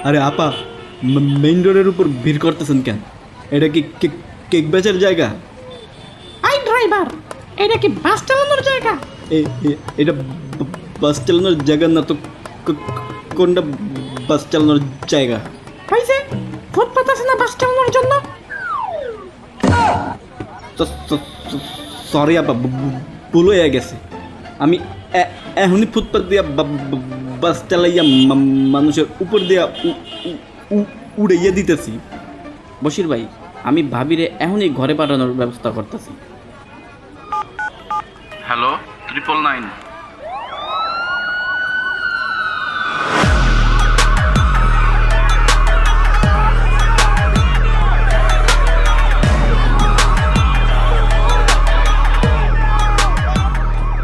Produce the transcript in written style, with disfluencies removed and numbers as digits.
আরে আপা, মেইন রোডের উপর ভিড় করতেছেন কেন? এটা কি কেক বেচার জায়গা? আই ড্রাইভার, এটা কি বাস চালানোর জায়গা? এটা বাস চালানোর জায়গা না তো। কোনটা বাস চালানোর জায়গা? হয়েছে, ফুটপাত আছে না বাস চালানোর জন্য? সরি আপা, ভুল হয়ে গেছে। আমি এখনই ফুটপাত দিয়া বাস চালাইয়া মানুষের উপর দিয়া উড়াইয়া দিতেছি। বশির ভাই, আমি ভাবিরে এখনই ঘরে পাঠানোর ব্যবস্থা করতেছি। হ্যালো 999